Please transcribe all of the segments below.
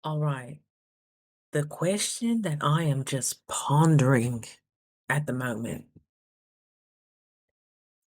All right. The question that I am just pondering at the moment,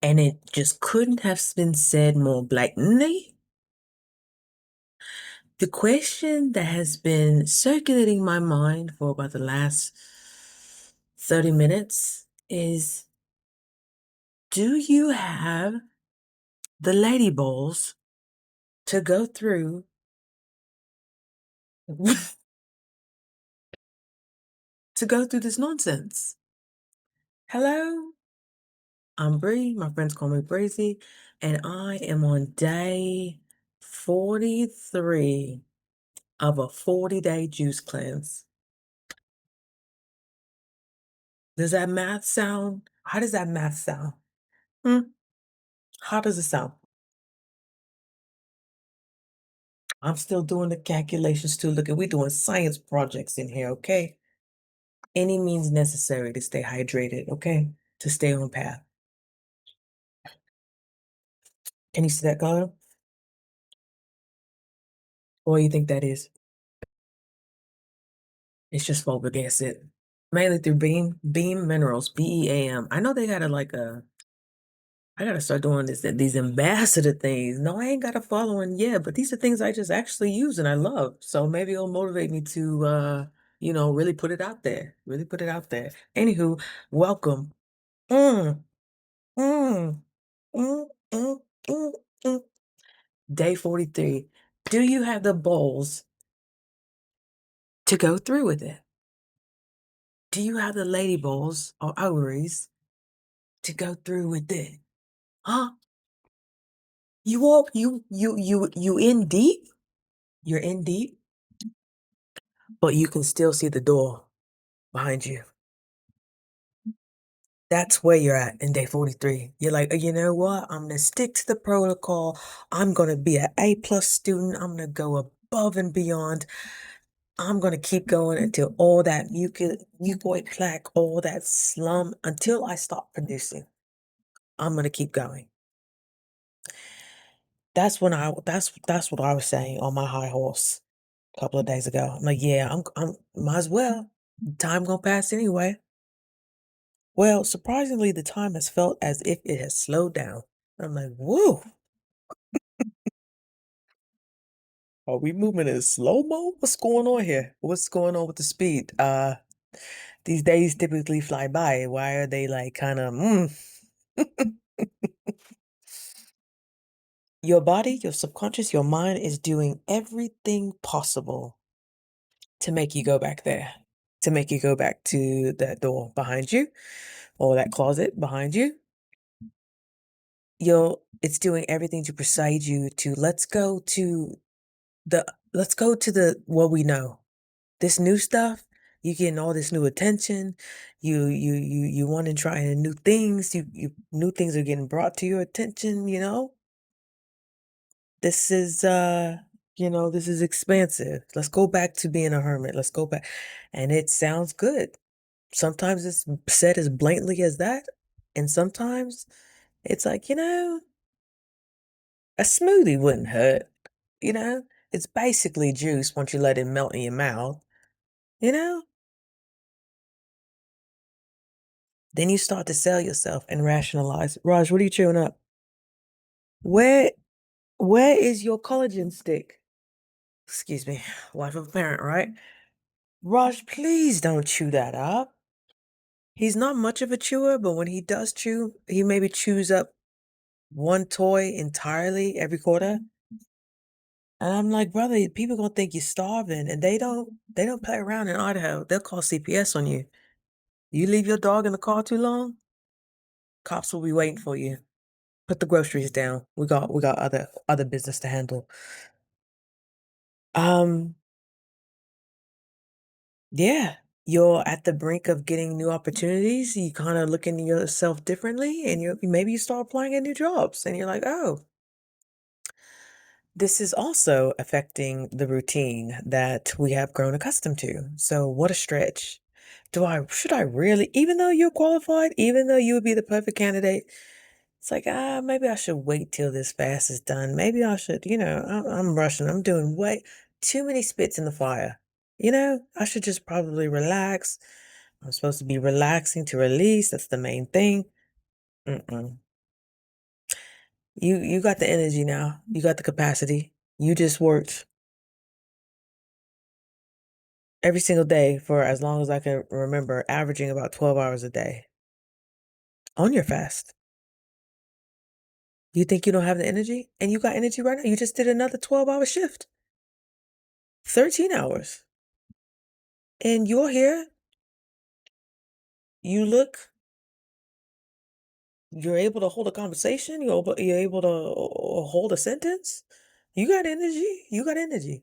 and it just couldn't have been said more blatantly. The question that has been circulating my mind for about the last 30 minutes is, do you have the lady balls to go through to go through this nonsense? Hello, I'm Bree. My friends call me Breezy, and I am on day 43 of a 40-day juice cleanse. Does that math sound? How does that math sound? Hmm? How does it sound? I'm still doing the calculations too. Look, we're doing science projects in here, okay? Any means necessary to stay hydrated, okay? To stay on path. Can you see that color? What do you think that is? It's just fulvic acid. Mainly through Beam Minerals, BEAM. I know they got I gotta start doing these ambassador things. No, I ain't got a following yet, but these are things I just actually use and I love. So maybe it'll motivate me to really put it out there. Really put it out there. Anywho, welcome. Mm, mm, mm, mm, mm, mm. Day 43. Do you have the balls to go through with it? Do you have the lady balls or ovaries to go through with it? Huh? You in deep? You're in deep, but you can still see the door behind you. That's where you're at in day 43. You're like, you know what? I'm gonna stick to the protocol. I'm gonna be an A+ student. I'm gonna go above and beyond. I'm gonna keep going until all that mucoid plaque, all that slum, until I stop producing. I'm gonna keep going. That's what I was saying on my high horse a couple of days ago. I'm like, yeah, I'm might as well. Time gonna pass anyway. Well, surprisingly, the time has felt as if it has slowed down. I'm like, whoa, are we moving in slow-mo? What's going on here? What's going on with the speed? These days typically fly by. Why are they like kind of Your body, your subconscious, your mind is doing everything possible to make you go back there, to make you go back to that door behind you or that closet behind you. It's doing everything to persuade you to let's go to the what we know. This new stuff, you getting all this new attention. You want to try new things. You new things are getting brought to your attention, you know? This is this is expansive. Let's go back to being a hermit. Let's go back. And it sounds good. Sometimes it's said as blatantly as that, and sometimes it's like, a smoothie wouldn't hurt, you know? It's basically juice once you let it melt in your mouth, you know? Then you start to sell yourself and rationalize. Raj, what are you chewing up? Where where is your collagen stick? Excuse me, wife of a parent, right? Raj, please don't chew that up. He's not much of a chewer, but when he does chew, he maybe chews up one toy entirely every quarter. And I'm like, brother, people gonna think you're starving, and they don't play around in Idaho. They'll call CPS on you. You leave your dog in the car too long, cops will be waiting for you. Put the groceries down. We got other business to handle. Um, yeah, you're at the brink of getting new opportunities. You kind of looking at yourself differently, and you start applying at new jobs, and you're like, oh, this is also affecting the routine that we have grown accustomed to. So what a stretch. Should I really, even though you're qualified, even though you would be the perfect candidate, it's like, maybe I should wait till this fast is done. Maybe I should, I'm rushing. I'm doing what? too many spits in the fire. You know, I should just probably relax. I'm supposed to be relaxing to release. That's the main thing. Mm-mm. You got the energy now. You got the capacity. You just worked every single day for as long as I can remember, averaging about 12 hours a day on your fast. You think you don't have the energy? And you got energy right now. You just did another 12-hour shift, 13 hours. And you're here. You look, you're able to hold a conversation. You're able to hold a sentence. You got energy. You got energy.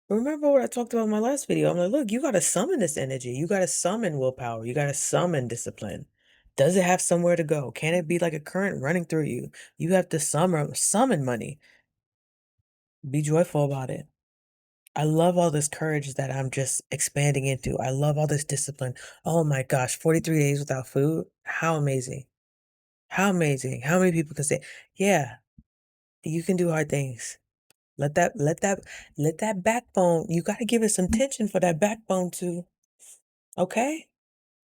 Remember what I talked about in my last video? I'm like, look, you got to summon this energy. You got to summon willpower. You got to summon discipline. Does it have somewhere to go? Can it be like a current running through you? You have to summon money. Be joyful about it. I love all this courage that I'm just expanding into. I love all this discipline. Oh my gosh, 43 days without food. How amazing. How amazing. How many people can say, yeah, you can do hard things. Let that, let that, let that backbone, you got to give it some tension for that backbone to, okay?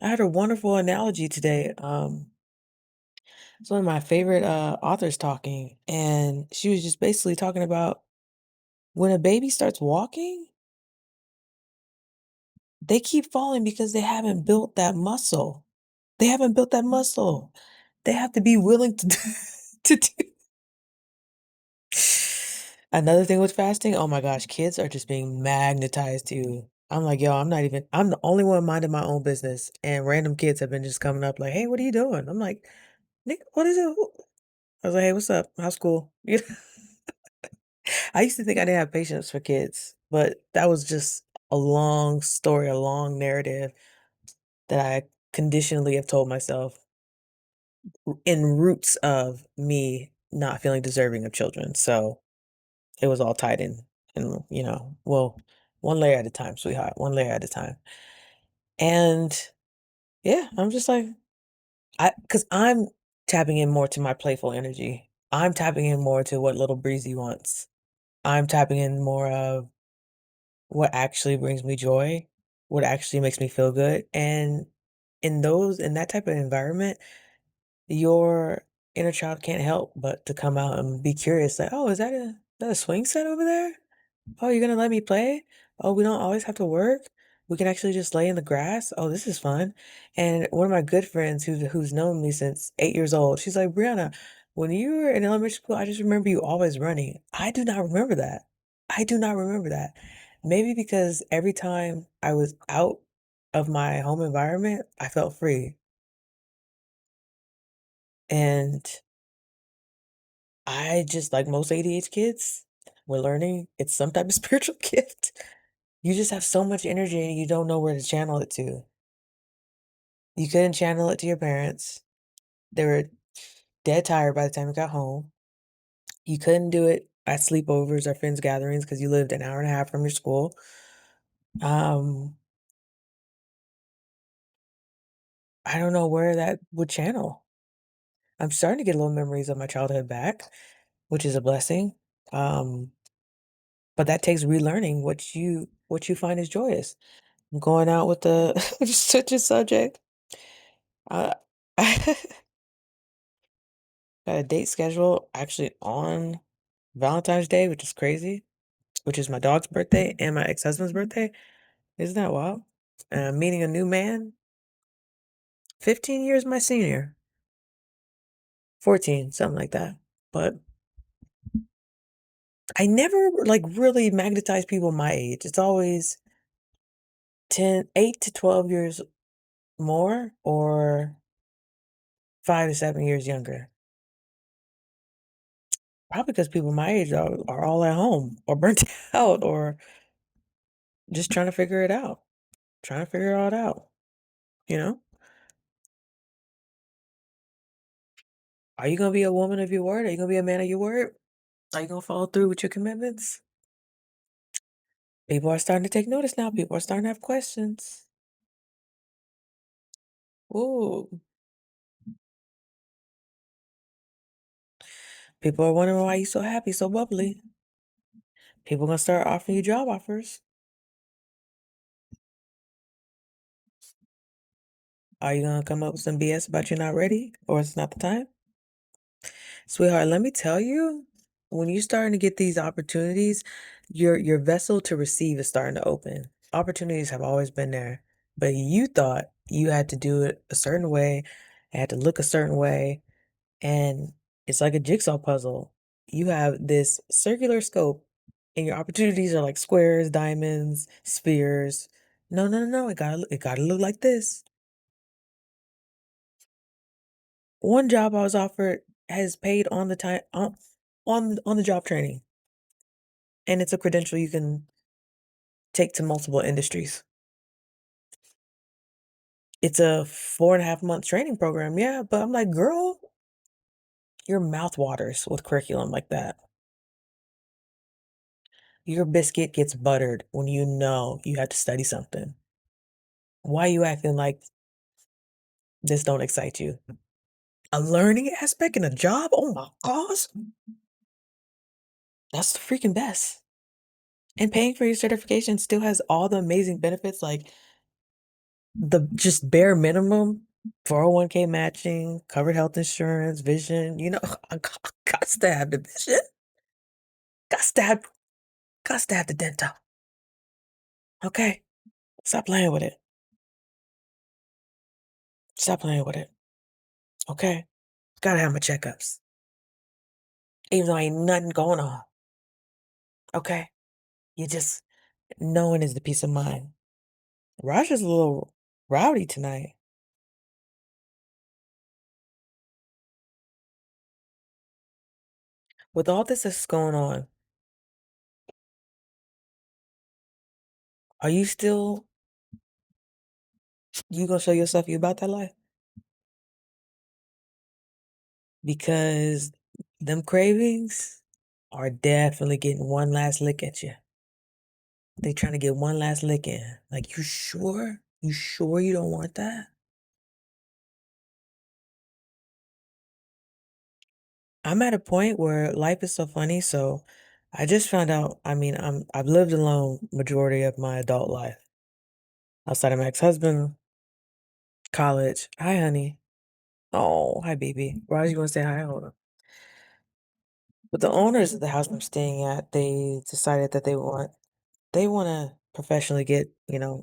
I had a wonderful analogy today. It's one of my favorite authors talking, and she was just basically talking about when a baby starts walking, they keep falling because they haven't built that muscle. They haven't built that muscle. They have to be willing to to do. Another thing with fasting, oh my gosh, kids are just being magnetized to. I'm like, yo, I'm the only one minding my own business, and random kids have been just coming up like, hey, what are you doing? I'm like, Nick, what is it? I was like, hey, what's up? How's school? You know? I used to think I didn't have patience for kids, but that was just a long story, a long narrative that I conditionally have told myself in roots of me not feeling deserving of children. So it was all tied in and well, one layer at a time, sweetheart, one layer at a time. And yeah, I'm just like because I'm tapping in more to my playful energy. I'm tapping in more to what little breezy wants. I'm tapping in more of what actually brings me joy, what actually makes me feel good. And in that type of environment, your inner child can't help but to come out and be curious, like, oh, is that a swing set over there? Oh, you're gonna let me play? Oh, we don't always have to work. We can actually just lay in the grass. Oh, this is fun. And one of my good friends who's known me since 8 years old, she's like, Brianna, when you were in elementary school, I just remember you always running. I do not remember that. I do not remember that. Maybe because every time I was out of my home environment, I felt free. And I just like most ADH kids, we're learning it's some type of spiritual gift. You just have so much energy and you don't know where to channel it to. You couldn't channel it to your parents. They were dead tired by the time you got home. You couldn't do it at sleepovers or friends gatherings because you lived an hour and a half from your school. Um, I don't know where that would channel. I'm starting to get little memories of my childhood back, which is a blessing. Um, but that takes relearning what you find is joyous. Going out with the such a subject. Uh, I got a date schedule actually on Valentine's Day, which is crazy, which is my dog's birthday and my ex-husband's birthday. Isn't that wild? And I'm meeting a new man, 15 years my senior, 14, something like that. But I never like really magnetize people my age. It's always 8 to 12 years more or 5 to 7 years younger. Probably because people my age are all at home or burnt out or just trying to figure it out, trying to figure all it out, you know? Are you gonna be a woman of your word? Are you gonna be a man of your word? Are you gonna follow through with your commitments? People are starting to take notice now. People are starting to have questions. Ooh, people are wondering why you so happy, so bubbly. People gonna start offering you job offers. Are you gonna come up with some BS about you're not ready or it's not the time? Sweetheart, let me tell you, when you're starting to get these opportunities, your vessel to receive is starting to open. Opportunities have always been there, but you thought you had to do it a certain way, it had to look a certain way, and it's like a jigsaw puzzle. You have this circular scope, and your opportunities are like squares, diamonds, spheres. No, no, no, no. It gotta look like this. One job I was offered has paid on the time on the job training, and it's a credential you can take to multiple industries. It's a 4.5 month training program, yeah, but I'm like, girl, your mouth waters with curriculum like that. Your biscuit gets buttered when you know you have to study something. Why you acting like this don't excite you? A learning aspect in a job? Oh my gosh, that's the freaking best. And paying for your certification still has all the amazing benefits like the just bare minimum 401k matching, covered health insurance, vision. Got to have the vision. Got to have, got to have the dental. Okay, stop playing with it. Stop playing with it. Okay, gotta have my checkups, even though ain't nothing going on. Okay, you just knowing is the peace of mind. Raj is a little rowdy tonight. With all this that's going on, are you still you gonna show yourself you about that life? Because them cravings are definitely getting one last lick at you. They trying to get one last lick in. Like, you sure? You sure you don't want that? I'm at a point where life is so funny. So I just found out, I mean, I've lived alone majority of my adult life. Outside of my ex-husband, college. Hi, honey. Oh, hi, baby. Why you want to say hi? Hold on. But the owners of the house I'm staying at, they decided that they want to professionally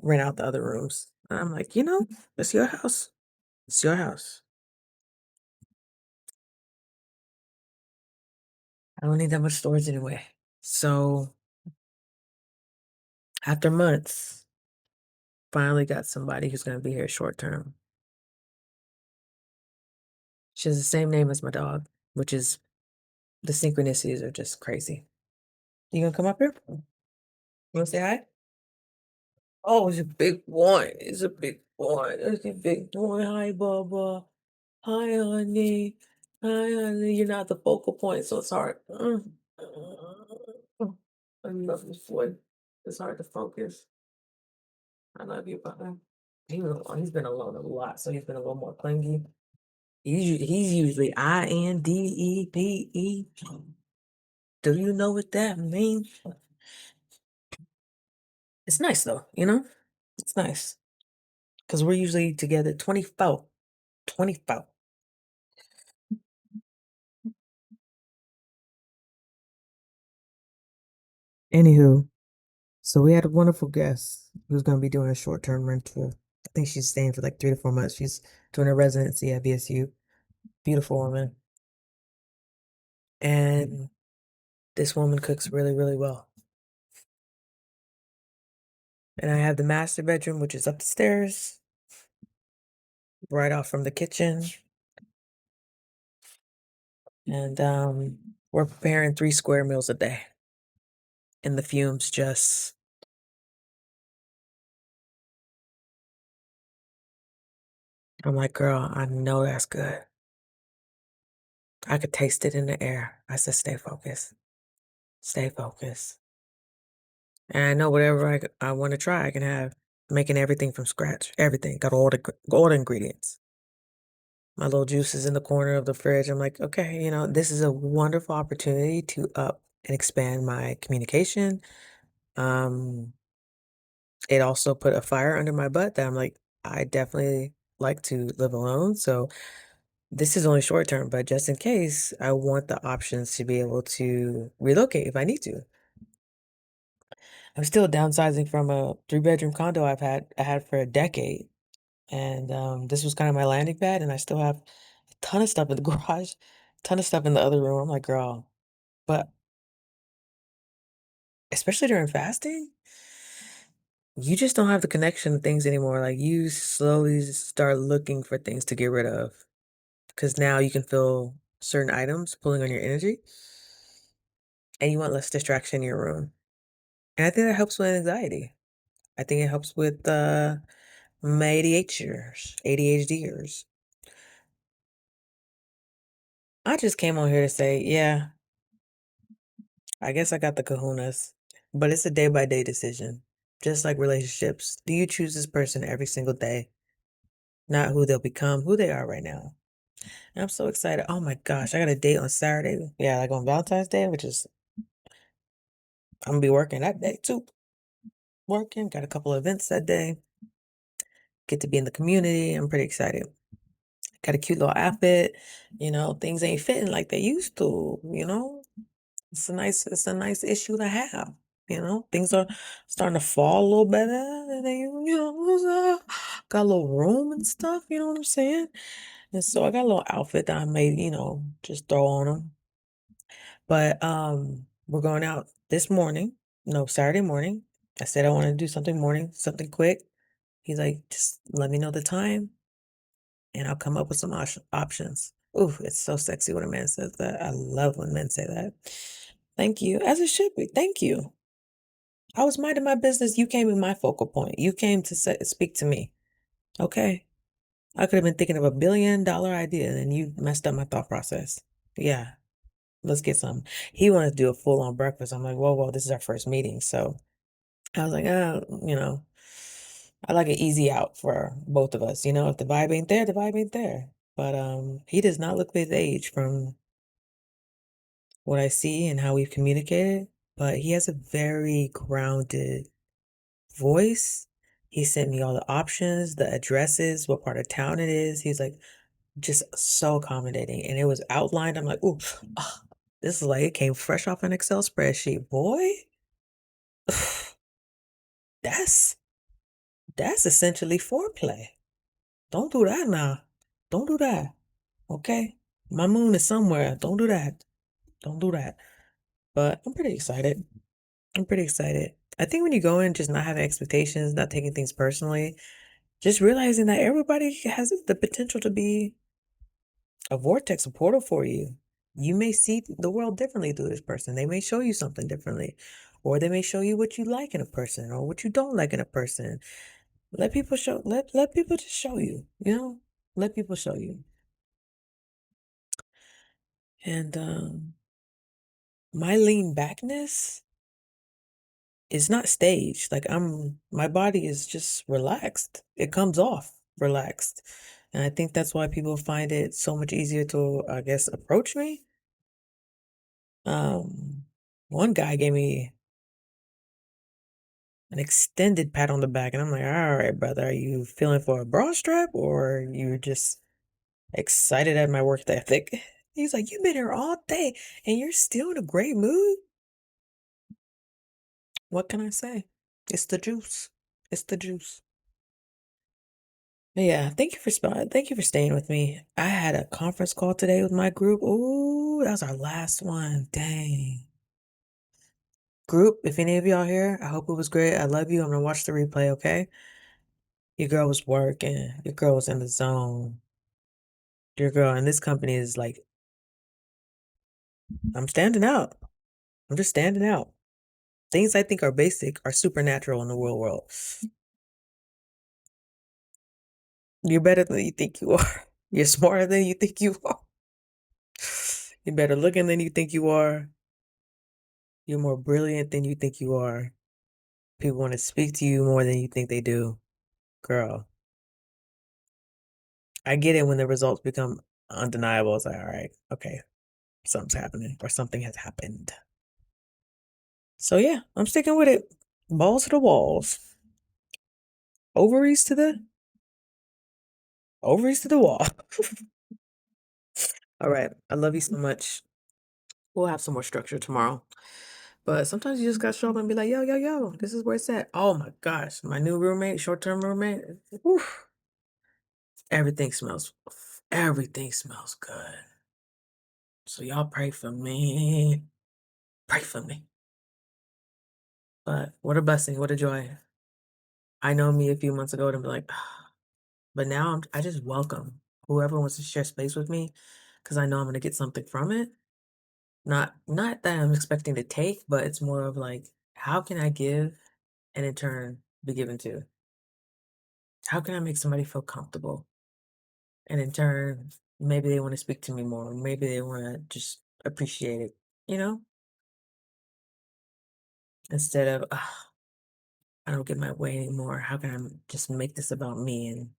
rent out the other rooms. And I'm like, it's your house. It's your house. I don't need that much storage anyway. So after months, finally got somebody who's going to be here short term. She has the same name as my dog, which is the synchronicities are just crazy. You gonna come up here? You wanna say hi? Oh, it's a big one. It's a big one. It's a big one. Hi, Bubba. Hi, honey. Hi, honey. You're not the focal point, so it's hard. I love this boy. It's hard to focus. I love you, Bubba. He's been alone a lot, so he's been a little more clingy. He's usually INDEPE. Do you know what that means? It's nice though, It's nice. Because we're usually together 24. 24. Anywho, so we had a wonderful guest who's going to be doing a short-term rental. I think she's staying for like 3 to 4 months. She's doing a residency at BSU. Beautiful woman. And this woman cooks really, really well. And I have the master bedroom, which is up the stairs, right off from the kitchen. And we're preparing 3 square meals a day. And the fumes just, I'm like, girl, I know that's good. I could taste it in the air. I said, stay focused. Stay focused. And I know whatever I want to try, I can have. Making everything from scratch. Everything. Got all the ingredients. My little juice is in the corner of the fridge. I'm like, okay, this is a wonderful opportunity to up and expand my communication. Um, it also put a fire under my butt that I'm like, I definitely like to live alone. So this is only short term, but just in case, I want the options to be able to relocate if I need to. I'm still downsizing from a three-bedroom condo I had for a decade. And this was kind of my landing pad, and I still have a ton of stuff in the garage, ton of stuff in the other room. I'm like, girl, but especially during fasting, you just don't have the connection to things anymore. Like you slowly start looking for things to get rid of because now you can feel certain items pulling on your energy, and you want less distraction in your room. And I think that helps with anxiety. I think it helps with my ADHDers. I just came on here to say, yeah, I guess I got the kahunas, but it's a day by day decision. Just like relationships. Do you choose this person every single day? Not who they'll become, who they are right now. And I'm so excited. Oh my gosh, I got a date on Saturday. Yeah, like on Valentine's Day, which is, I'm gonna be working that day too. Working, got a couple of events that day. Get to be in the community. I'm pretty excited. Got a cute little outfit. Things ain't fitting like they used to. It's a nice issue to have. Things are starting to fall a little better than got a little room and stuff, you know what I'm saying? And so I got a little outfit that I made, just throw on them. But we're going out this morning, no, Saturday morning. I said I want to do something morning, something quick. He's like, just let me know the time and I'll come up with some options. Ooh, it's so sexy when a man says that. I love when men say that. Thank you, as it should be. Thank you. I was minding my business. You came in my focal point. You came to speak to me. Okay. I could have been thinking of $1 billion idea and you messed up my thought process. Yeah, let's get some. He wanted to do a full on breakfast. I'm like, whoa, whoa, this is our first meeting. So I was like, I like an easy out for both of us. If the vibe ain't there, the vibe ain't there. But he does not look his age from what I see and how we've communicated. But he has a very grounded voice. He sent me all the options, the addresses, what part of town it is. He's like just so accommodating. And it was outlined. I'm like, ooh, this is like it came fresh off an Excel spreadsheet. Boy, that's that's essentially foreplay. Don't do that now. Don't do that. Okay? My moon is somewhere. Don't do that. Don't do that. But I'm pretty excited. I'm pretty excited. I think when you go in just not having expectations, not taking things personally, just realizing that everybody has the potential to be a vortex, a portal for you. You may see the world differently through this person. They may show you something differently, or they may show you what you like in a person or what you don't like in a person. Let people just show you. Let people show you. And my lean backness is not staged. Like my body is just relaxed. It comes off relaxed. And I think that's why people find it so much easier to, I guess, approach me. Um, One guy gave me an extended pat on the back, and I'm like, all right, brother, are you feeling for a bra strap or you're just excited at my work ethic? He's like, you've been here all day and you're still in a great mood. What can I say? It's the juice. It's the juice. But yeah, thank you for staying with me. I had a conference call today with my group. Ooh, that was our last one. Dang. Group, if any of y'all here, I hope it was great. I love you. I'm gonna watch the replay, okay? Your girl was working. Your girl was in the zone. Your girl in this company is like, I'm standing out. I'm just standing out. Things I think are basic are supernatural in the real world. You're better than you think you are. You're smarter than you think you are. You're better looking than you think you are. You're more brilliant than you think you are. People want to speak to you more than you think they do. Girl, I get it when the results become undeniable. It's like, all right, okay, something's happening or something has happened. So yeah, I'm sticking with it. Balls to the walls. Ovaries to the ovaries to the wall. All right. I love you so much. We'll have some more structure tomorrow. But sometimes you just gotta show up and be like, yo, yo, yo, this is where it's at. Oh my gosh. My new roommate, short-term roommate. Oof, everything smells good. So y'all pray for me. Pray for me. But what a blessing, what a joy. I know me a few months ago and be like, but now I just welcome whoever wants to share space with me because I know I'm gonna get something from it. Not that I'm expecting to take, but it's more of like, how can I give and in turn be given to? How can I make somebody feel comfortable? And in turn, maybe they want to speak to me more. Maybe they want to just appreciate it, you know, instead of, I don't get my way anymore. How can I just make this about me and,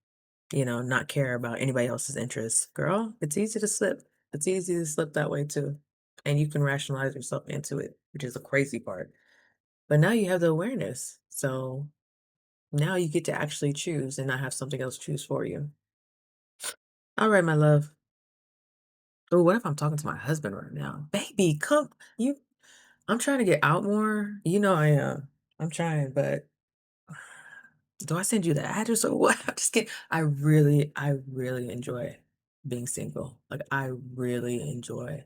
not care about anybody else's interests? Girl, it's easy to slip. It's easy to slip that way too. And you can rationalize yourself into it, which is the crazy part. But now you have the awareness. So now you get to actually choose and not have something else choose for you. All right, my love. Oh, what if I'm talking to my husband right now? Baby, come. I'm trying to get out more. You know I am. I'm trying, but do I send you the address or what? I'm just kidding. I really enjoy being single. Like I really enjoy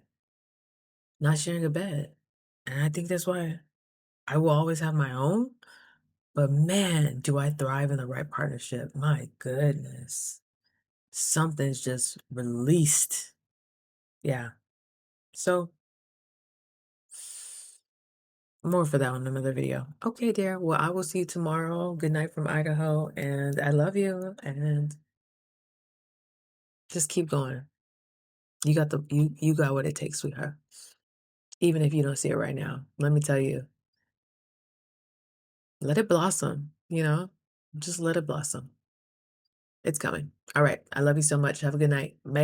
not sharing a bed. And I think that's why I will always have my own. But man, do I thrive in the right partnership. My goodness. Something's just released. Yeah. So more for that on another video. Okay, dear. Well, I will see you tomorrow. Good night from Idaho. And I love you. And just keep going. You got what it takes, sweetheart. Even if you don't see it right now. Let me tell you, let it blossom. Just let it blossom. It's coming. All right. I love you so much. Have a good night. Bye.